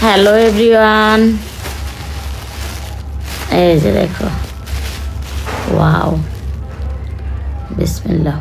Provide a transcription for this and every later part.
Hello everyone, এই যে দেখো, ওয়াও, বিসমিল্লাহ।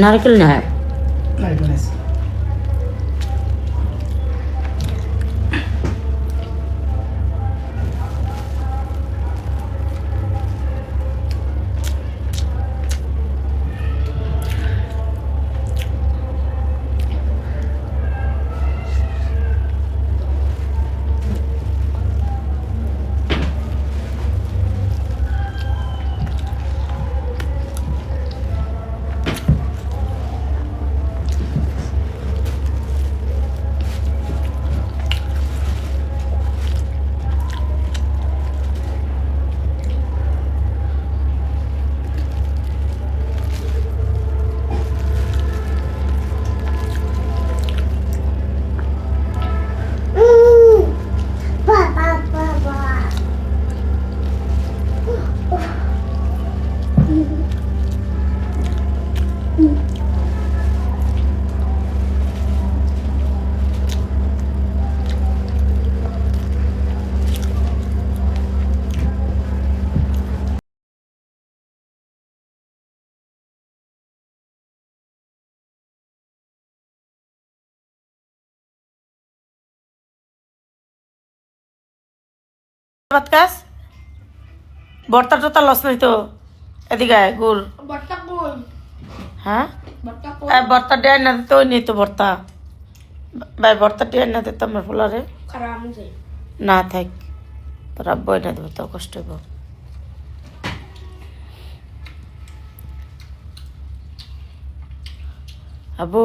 নারকেল না, নারকেল আছে। কাজ বর্তা টর্তা লস নাই তো? এদিকে আয়, গুল। হ্যাঁ, বর্তা ডেয়ার না দিতে ওই নেই তো বর্তা। ভাই বর্তা ডেয়ার না দিতে আমার ফুলারে না থাক, তোর আব্বু না দেবো, তো কষ্ট হইব। আব্বু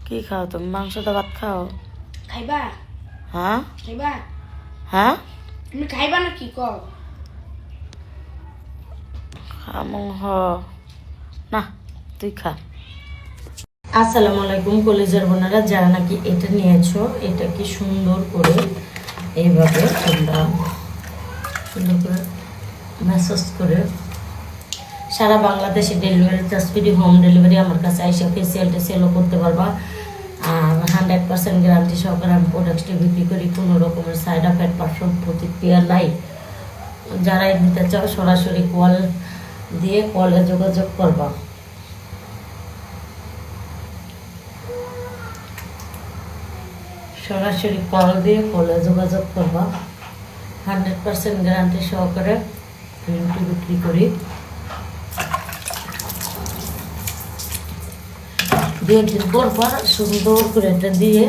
কি খাও তুমি? মাংস তো ভাত খাও? খাইবা? হ্যাঁ খাইবা? হ্যাঁ, তুমি খাইবা না কি কও? খামো হ না, তুই খা। আসসালামু আলাইকুম কলেজের বোনেরা, যারা নাকি এটা নিয়েছো, এটা কি সুন্দর করে এইভাবে তোমরা সুন্দর করে ম্যাসাজ করে সারা বাংলাদেশে delivery charge free, home delivery আমার কাছে এসে ফেসিয়াল টেসিয়ালও করতে পারবা। আর 100% গ্যারান্টি সহকারে আমি প্রোডাক্টটি বিক্রি করি, কোনো রকমের সাইড এফেক্ট পার্শ্ব প্রতিক্রিয়া নাই। যারাই নিতে চাও সরাসরি কল দিয়ে কলে যোগাযোগ করবা। সরাসরি কল দিয়ে কলে যোগাযোগ করবা। 100% গ্যারান্টি সহকারে ক্রিমটি বিক্রি করি। দিয়ে দিন পর সুন্দর করে এটা দিয়ে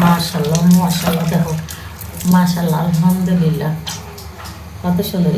মাশাআল্লাহ মাশাআল্লাহ, দেখো মাশাআল্লাহ, আলহামদুলিল্লাহ, কত সুন্দর।